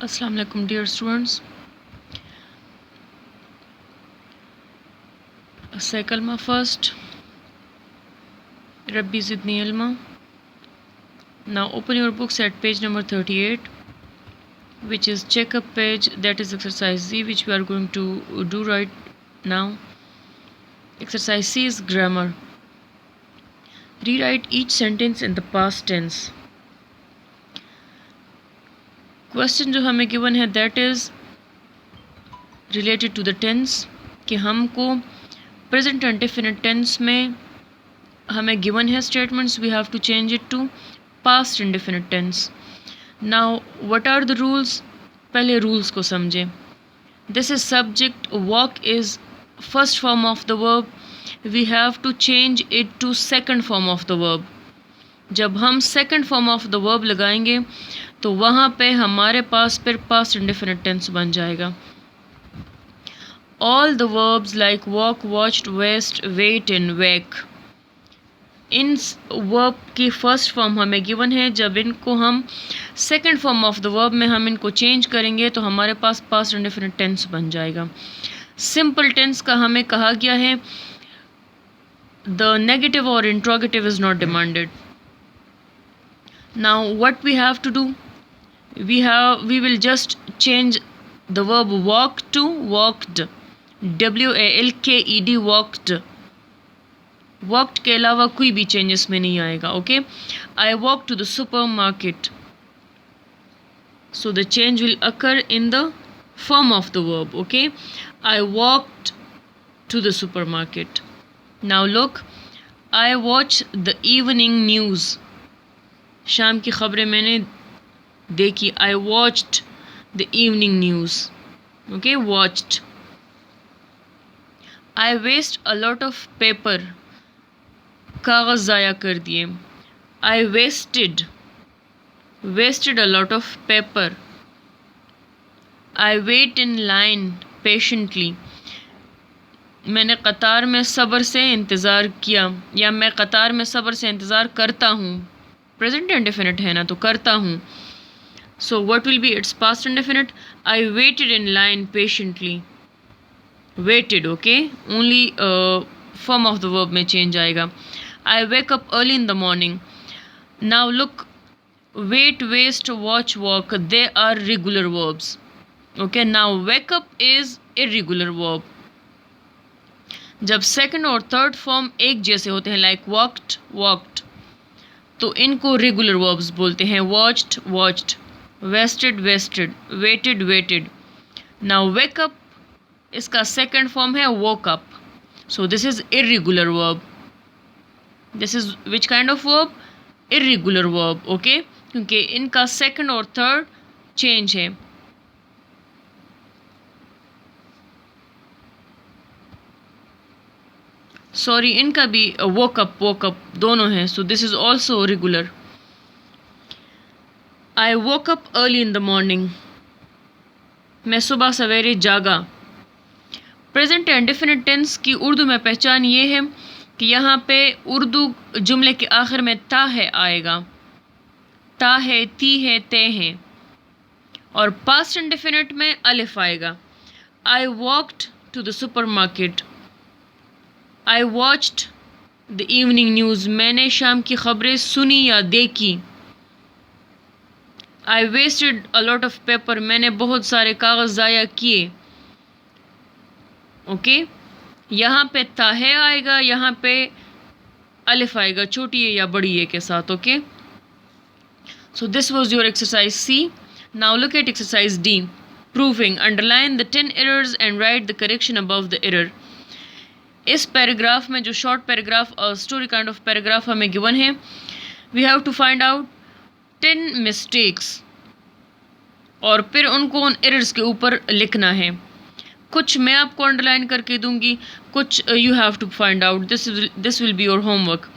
Assalamu alaikum dear students. Say kalma first. Rabbi zidni ilma. Now open your books at page number 38, which is check-up page, that is exercise Z, which we are going to do right now. Exercise C is grammar. Rewrite each sentence in the past tense. Question जो हमें given है that is related to the tense, कि हमको present and definite tense में हमें given है statements, we have to change it to past indefinite tense. Now what are the rules? पहले rules को समझें. This is subject, walk is first form of the verb, we have to change it to second form of the verb. जब हम second form of the verb लगाएंगे तो वहाँ पे हमारे पास फिर past indefinite tense बन जाएगा. All the verbs like walk, watched, waste, wait and wake, in verb की फर्स्ट फॉर्म हमें गिवन है. जब इनको हम second form of the verb में हम इनको चेंज करेंगे तो हमारे पास पास्ट इंडेफिनिट टेंस बन जाएगा. सिंपल टेंस का हमें कहा गया है द नेगेटिव और interrogative is not demanded. Now what we have to do, we will just change the verb walk to walked, WALKED walked. Walked के अलावा कोई भी चेंजेस में नहीं आएगा. Okay, I walk to the supermarket, so the change will occur in the form of the verb. Okay, I walked to the supermarket. Now look, I watch the evening news, शाम की खबरें मैंने देखी. I watched the evening news. Okay, watched. I waste a lot of paper, कागज़ ज़ाया कर दिए. I wasted a lot of paper. I wait in line patiently, मैंने कतार में सब्र से इंतज़ार किया, या मैं कतार में सब्र से इंतज़ार करता हूँ. प्रेजेंट इंडेफिनिट है ना, तो करता हूँ. So what will be its past indefinite. I waited in line patiently. Waited, okay, only form of the verb में चेंज आएगा. I wake up early in the morning. Now look, wait, waste, watch, walk, they are regular verbs. Okay, now wake up is irregular verb. जब second और third form एक जैसे होते हैं like walked, walked, तो इनको regular verbs बोलते हैं. watched, watched, wasted, wasted, waited, waited. Now wake up इसका second form है woke up. So this is irregular verb. This is which kind of verb, irregular verb. Okay, क्योंकि इनका second और third change है. Sorry, इनका भी woke up दोनों हैं. So this is also regular. I woke up early in the morning, मैं सुबह सवेरे जागा. प्रेजेंट एंड डेफिनेट टेंस की उर्दू में पहचान ये है कि यहाँ पे उर्दू जुमले के आखिर में ता है आएगा. ता है, ती है, ते हैं. और पास्ट इंडेफिनिट में अलिफ आएगा. I walked to the supermarket. I watched the evening news, मैंने शाम की खबरें सुनी या देखी. I wasted a lot of paper, मैंने बहुत सारे कागज़ ज़ाया किए. ओके, यहाँ पे ताहे आएगा, यहाँ पे अलिफ आएगा, छोटी ए या बड़ी ए के साथ. Okay, so this was your exercise C. Now look at exercise D. Proofing, underline the 10 errors and write the correction above the error. इस पैराग्राफ में जो शॉर्ट पैराग्राफ और स्टोरी काइंड ऑफ पैराग्राफ हमें given है, we have to find out 10 mistakes और फिर उनको उन एरर्स के ऊपर लिखना है. कुछ मैं आपको अंडरलाइन करके दूंगी, कुछ you have to find out. This will be your homework.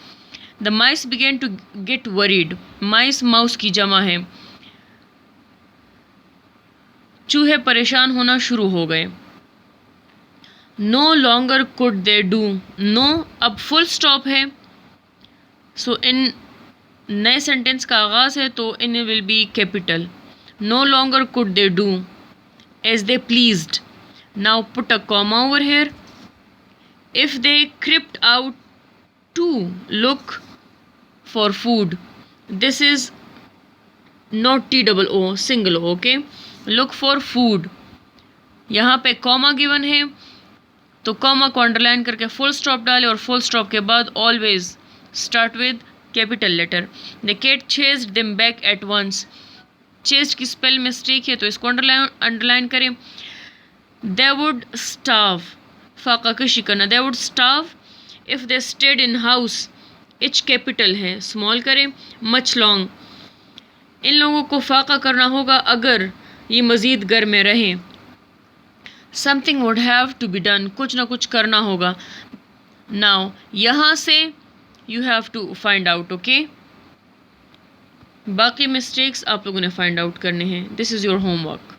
The mice began to get worried. Mice mouse की जमा है. चूहे परेशान होना शुरू हो गए. No longer could they do. No अब फुल स्टॉप है. सो इन नए सेंटेंस का आगाज़ है तो N will be capital. No longer could they do as they pleased. Now put a comma over here. If they crept out to look for food, this is not TOO, single O, okay? Look for food. यहाँ पे comma given है तो comma को underline करके full stop डालें और full stop के बाद always start with capital letter. The cat chased them back at once. Chased की स्पेल मिस्टेक है तो इसको अंडरलाइन करें. दे वुड स्टार्व, फाका कशी करना, they would starve if they stayed in house. H capital है, स्मॉल करें. मच लॉन्ग, इन लोगों को फाका करना होगा अगर ये मज़ीद घर में रहें. Something would have to be done, कुछ ना कुछ करना होगा. नाउ यहाँ से you have to find out, okay? बाकी मिस्टेक्स आप लोगों ने फाइंड आउट करने हैं. This is your homework.